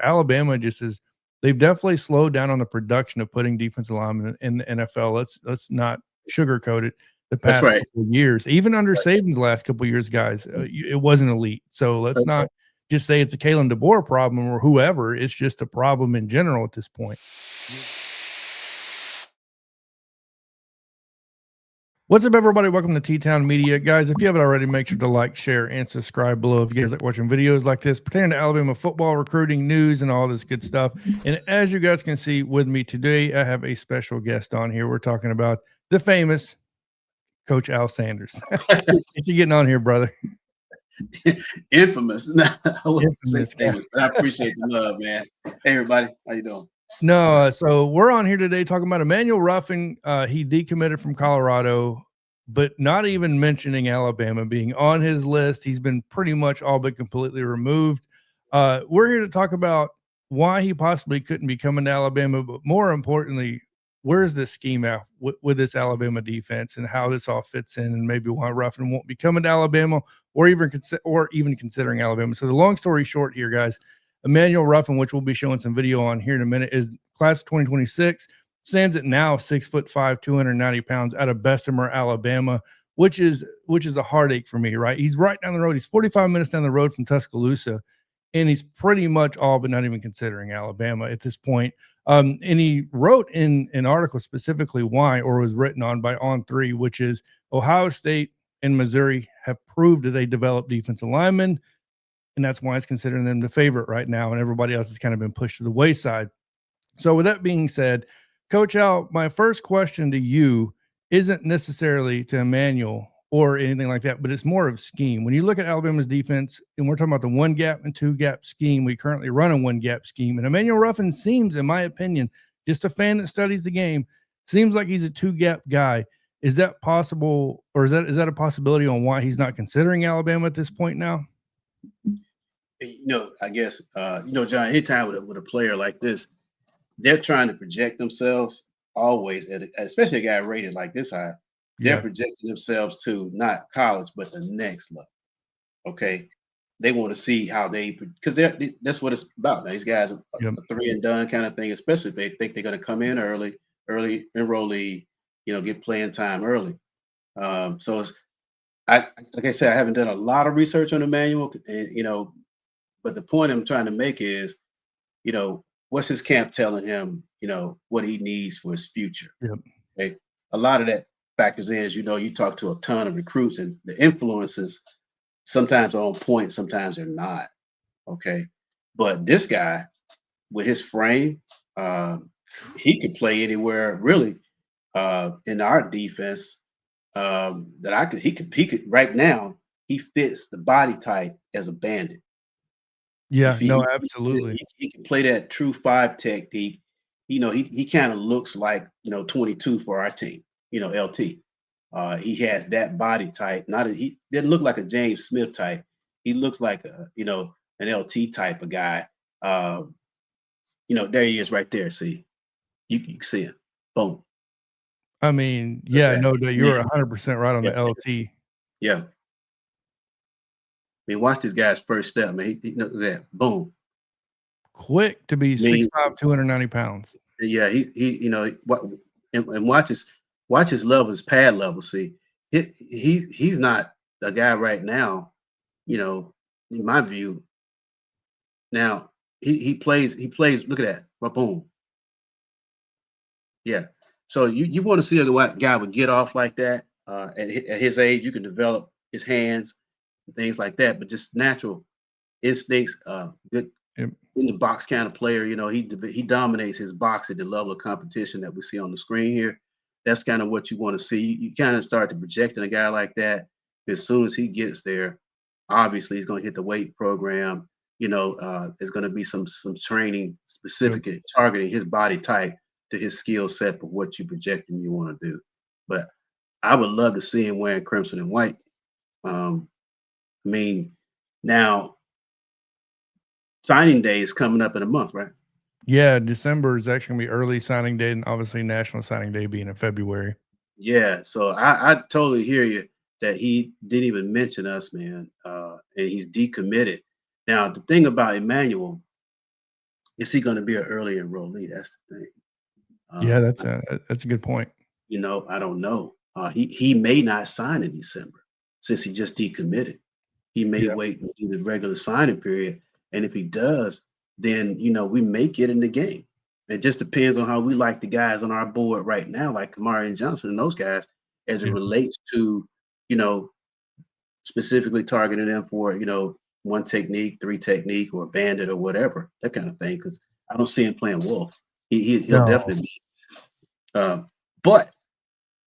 Alabama just is they've definitely slowed down on the production of putting defensive linemen in the NFL. Let's not sugarcoat it. The That's past right. couple of years, even under Saban's last couple of years, guys, it wasn't elite. So let's not just say it's a Kalen DeBoer problem or whoever. It's just a problem in general at this point. What's up, everybody? Welcome to T-Town Media. Guys, if you haven't already, make sure to like, share, and subscribe below if you guys like watching videos like this pertaining to Alabama football, recruiting, news, and all this good stuff. And as you guys can see with me today, I have a special guest on here. We're talking about the famous Coach Al Sanders. What you getting on here, brother? Infamous. No, I wouldn't say Infamous. famous, but I appreciate the love, man. Hey, everybody. How you doing? No, so we're on here today talking about Emanuel Ruffin. He decommitted from Colorado, but not even mentioning Alabama being on his list. He's been pretty much all but completely removed. We're here to talk about why he possibly couldn't be coming to Alabama, but more importantly, where's this scheme at with this Alabama defense and how this all fits in, and maybe why Ruffin won't be coming to Alabama or even considering Alabama. So the long story short here, guys, Emanuel Ruffin, which we'll be showing some video on here in a minute, is class of 2026, stands at now 6'5", 290 pounds, out of Bessemer, Alabama, which is a heartache for me, right? He's right down the road. He's 45 minutes down the road from Tuscaloosa, and he's pretty much all but not even considering Alabama at this point. And he wrote in an article specifically why, or was written on by On3, which is Ohio State and Missouri have proved that they develop defensive linemen, and that's why it's considering them the favorite right now, and everybody else has kind of been pushed to the wayside. So with that being said, Coach Al, my first question to you isn't necessarily to Emanuel or anything like that, but it's more of scheme. When you look at Alabama's defense, and we're talking about the one gap and two gap scheme, we currently run a one gap scheme, and Emanuel Ruffin seems, in my opinion, just a fan that studies the game, seems like he's a two gap guy. Is that possible, or is that a possibility on why he's not considering Alabama at this point now? I guess, John, anytime with a player like this, they're trying to project themselves always, especially a guy rated like this high. They're projecting themselves to not college, but the next level. Okay. They want to see how because that's what it's about. Now, these guys are a three and done kind of thing, especially if they think they're going to come in early enrollee, get playing time early. So like I said, I haven't done a lot of research on Emanuel, and, but the point I'm trying to make is, what's his camp telling him, what he needs for his future. Okay. A lot of that factors in, as you talk to a ton of recruits, and the influences sometimes are on point, sometimes they're not. Okay. But this guy, with his frame, he could play anywhere really in our defense. He could right now, he fits the body type as a bandit. Yeah, no, absolutely. He can play that true five technique. He kind of looks like 22 for our team. LT. He has that body type. He didn't look like a James Smith type. He looks like an LT type of guy. There he is right there. See, you can see him. Boom. I mean, yeah, no, you're 100% right on the LT. Yeah. I mean, watch this guy's first step, man. He that. Boom. Quick to be 6'5", 290 pounds. Yeah, and watch his level, his pad level. See, he's not a guy right now, in my view. Now he plays, look at that. Boom. Yeah. So you want to see a guy would get off like that. At his age, you can develop his hands and things like that, but just natural instincts, good in the box kind of player. He dominates his box at the level of competition that we see on the screen here. That's kind of what you want to see. You kind of start to project in a guy like that. As soon as he gets there, obviously he's going to hit the weight program. There's going to be some training specific at targeting his body type to his skill set for what you project and you want to do. But I would love to see him wearing crimson and white. Now signing day is coming up in a month, right? Yeah, December is actually gonna be early signing day, and obviously National Signing Day being in February. Yeah, so I totally hear you that he didn't even mention us, man, and he's decommitted. Now the thing about Emanuel, is he going to be an early enrollee? That's the thing. Yeah, Um, that's a good point. I don't know. He may not sign in December since he just decommitted. He may Yeah. wait and do the regular signing period, and if he does, then we may get in the game. It just depends on how we like the guys on our board right now, like Kamari and Johnson and those guys, as it Yeah. relates to you know specifically targeting them for one technique, three technique, or bandit or whatever that kind of thing. Because I don't see him playing wolf. He'll No, definitely be. But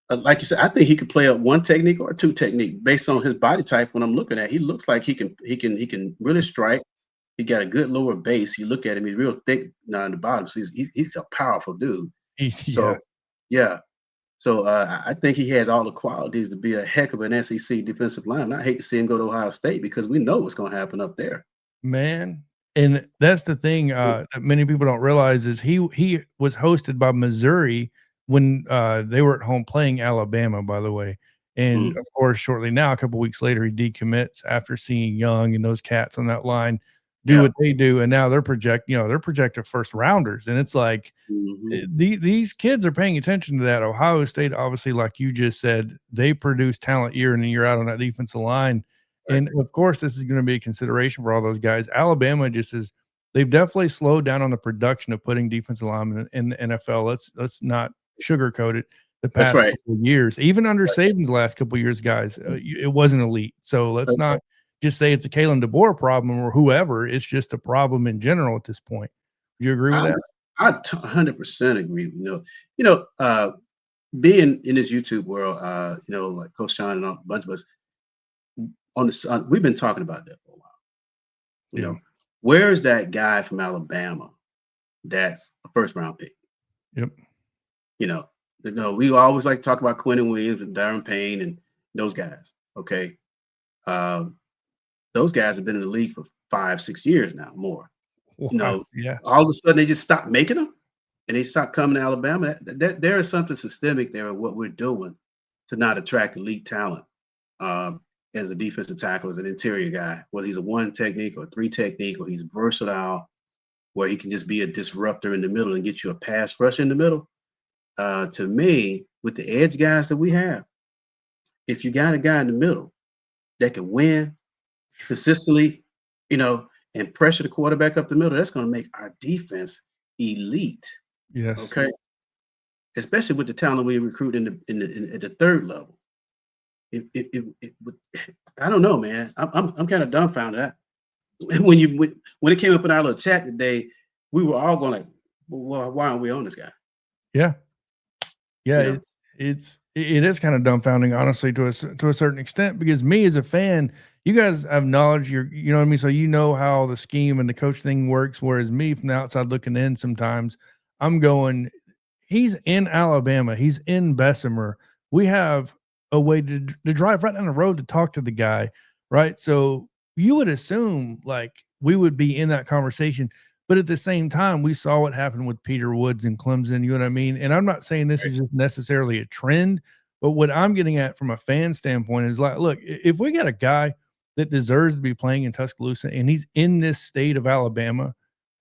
like you said, I think he could play up one technique or two technique based on his body type. When I'm looking at, he looks like he can really strike. He got a good lower base. You look at him; he's real thick on the bottom. So he's a powerful dude. yeah. So yeah, so I think he has all the qualities to be a heck of an SEC defensive lineman. I hate to see him go to Ohio State because we know what's going to happen up there. Man, and that's the thing, that many people don't realize is he was hosted by Missouri when, they were at home playing Alabama, by the way, and, Mm, of course, shortly now, a couple weeks later, he decommits after seeing Young and those cats on that line do yeah. what they do, and now they're projected first rounders, and it's like, Hmm. these kids are paying attention to that. Ohio State, obviously, like you just said, they produce talent year in and year out on that defensive line. Right. And of course, this is going to be a consideration for all those guys. Alabama just is, they've definitely slowed down on the production of putting defensive linemen in the NFL. Let's not sugarcoat it. The That's past right. couple of years, even under Saban's last couple of years, guys, it wasn't elite. So let's Right. not just say it's a Kalen DeBoer problem or whoever. It's just a problem in general at this point. Would you agree with I that? 100% agree. Being in this YouTube world, like Coach Sean and a bunch of us we've been talking about that for a while. You Yeah. know, where's that guy from Alabama that's a first round pick? Yep. You know, we always like to talk about Quentin Williams and Darren Payne and those guys. Okay, um, those guys have been in the league for 5, 6 years now, more. You Wow. know, Yeah. all of a sudden they just stopped making them, and they stopped coming to Alabama. There is something systemic there of what we're doing to not attract elite talent. Um, as a defensive tackle, as an interior guy, whether he's a one technique or three technique, or he's versatile, where he can just be a disruptor in the middle and get you a pass rush in the middle. To me, with the edge guys that we have, if you got a guy in the middle that can win consistently, you know, and pressure the quarterback up the middle, that's going to make our defense elite. Yes. Okay, especially with the talent we recruit at the third level. It would, I don't know, man. I'm kind of dumbfounded. When it came up in our little chat today, we were all going like, well, why aren't we on this guy? Yeah. Yeah, You know, it is kind of dumbfounding, honestly, to a certain extent, because me as a fan, you guys have knowledge. You know what I mean. So you know how the scheme and the coach thing works. Whereas me from the outside looking in, sometimes I'm going, he's in Alabama, he's in Bessemer. We have a way to drive right down the road to talk to the guy, right? So you would assume like we would be in that conversation. But at the same time, we saw what happened with Peter Woods and Clemson, you know what I mean? And I'm not saying this right? is just necessarily a trend, but what I'm getting at from a fan standpoint is like, look, if we got a guy that deserves to be playing in Tuscaloosa and he's in this state of Alabama,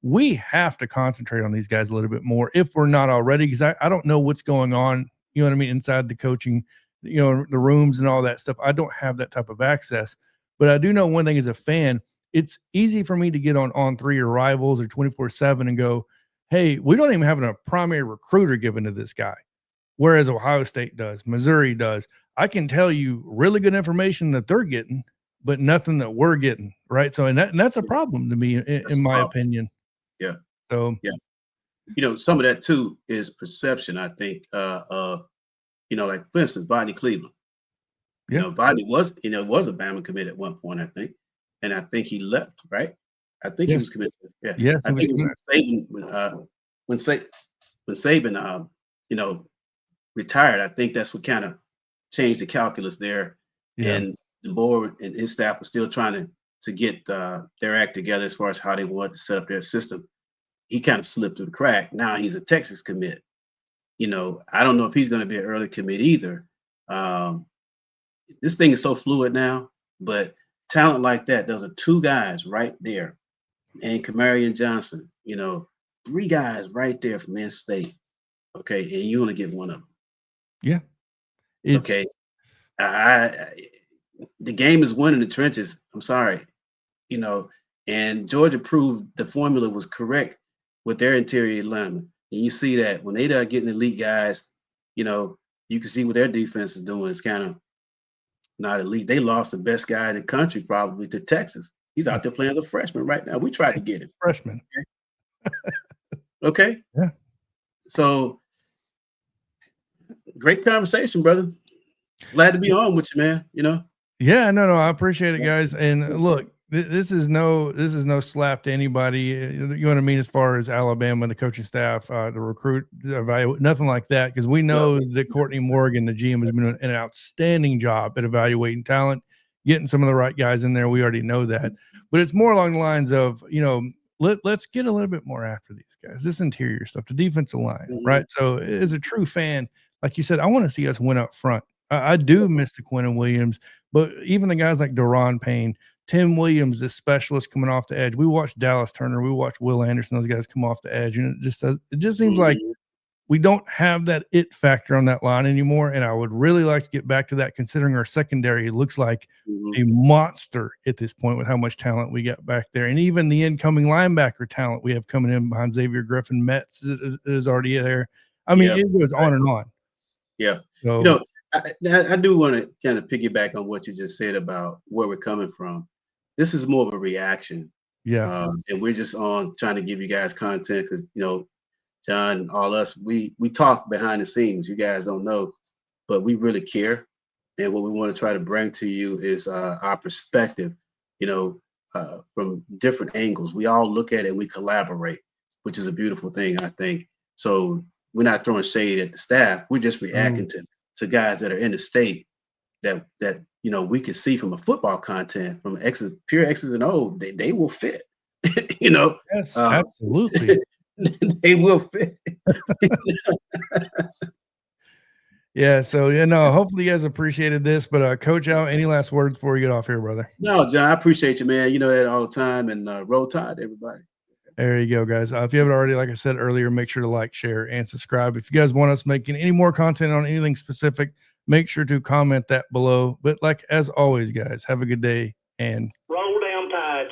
we have to concentrate on these guys a little bit more if we're not already, because I don't know what's going on, you know what I mean, inside the coaching, the rooms and all that stuff. I don't have that type of access. But I do know one thing as a fan, it's easy for me to get on three or Rivals or 24/7 and go, hey, we don't even have a primary recruiter given to this guy. Whereas Ohio State does, Missouri does. I can tell you really good information that they're getting, but nothing that we're getting. Right. So, and that's a problem to me, That's in the my problem. opinion. Yeah, So, yeah. Some of that too is perception. I think, like for instance, Bonnie Cleveland. yeah. Bonnie was a Bama commit at one point, I think, and I think he left. Right? I think he Yes. was committed. Yeah, Yes. I It was think it was good. Saban when Saban, retired. I think that's what kind of changed the calculus there, Yeah. and the board and his staff was still trying to get their act together as far as how they wanted to set up their system. He kind of slipped through the crack. Now he's a Texas commit. I don't know if he's going to be an early commit either. Um, this thing is so fluid now, but talent like that, those are two guys right there, and Kamari and Johnson. 3 guys right there from in-state, okay, and you only get one of them. Yeah. It's Okay, the game is won in the trenches. I'm sorry, you know, and Georgia proved the formula was correct with their interior linemen. And you see that when they are getting elite guys, you know, you can see what their defense is doing. It's kind of not elite. They lost the best guy in the country probably to Texas. He's out there playing as a freshman right now. We tried to get him. freshman. Okay. Yeah. So great conversation, brother. Glad to be on with you, man. You know. Yeah, no, I appreciate it, guys. And look, this is no slap to anybody. You know what I mean, as far as Alabama, the coaching staff, the recruit, evaluate, nothing like that, because we know that Courtney Morgan, the GM, has been doing an outstanding job at evaluating talent, getting some of the right guys in there. We already know that, but it's more along the lines of, you know, let's get a little bit more after these guys. This interior stuff, the defensive line, right? So, as a true fan, like you said, I want to see us win up front. I do miss the Quentin Williams, but even the guys like Deron Payne, Tim Williams, this specialist coming off the edge. We watched Dallas Turner, we watched Will Anderson, those guys come off the edge, and it just seems like we don't have that it factor on that line anymore. And I would really like to get back to that, considering our secondary looks like a monster at this point with how much talent we got back there, and even the incoming linebacker talent we have coming in behind Xavier Griffin. Metz is already there. I mean, it goes on and on. Yeah. So, you know, I do want to kind of piggyback on what you just said about where we're coming from. This is more of a reaction. yeah. And we're just on trying to give you guys content because, you know, John and all us, we talk behind the scenes. You guys don't know, but we really care. And what we want to try to bring to you is our perspective, you know, from different angles. We all look at it and we collaborate, which is a beautiful thing, I think. So we're not throwing shade at the staff. We're just reacting to guys that are in the state that you know we can see from a football content, from pure X's and O's, they will fit. You know, Yes, absolutely. they will fit. Yeah. So, hopefully you guys appreciated this. But Coach Al, any last words before we get off here, brother? No, John, I appreciate you, man. You know that all the time. And roll tide, everybody. There you go, guys. If you haven't already, like I said earlier, make sure to like, share, and subscribe. If you guys want us making any more content on anything specific, make sure to comment that below. But like as always, guys, have a good day and roll down tide.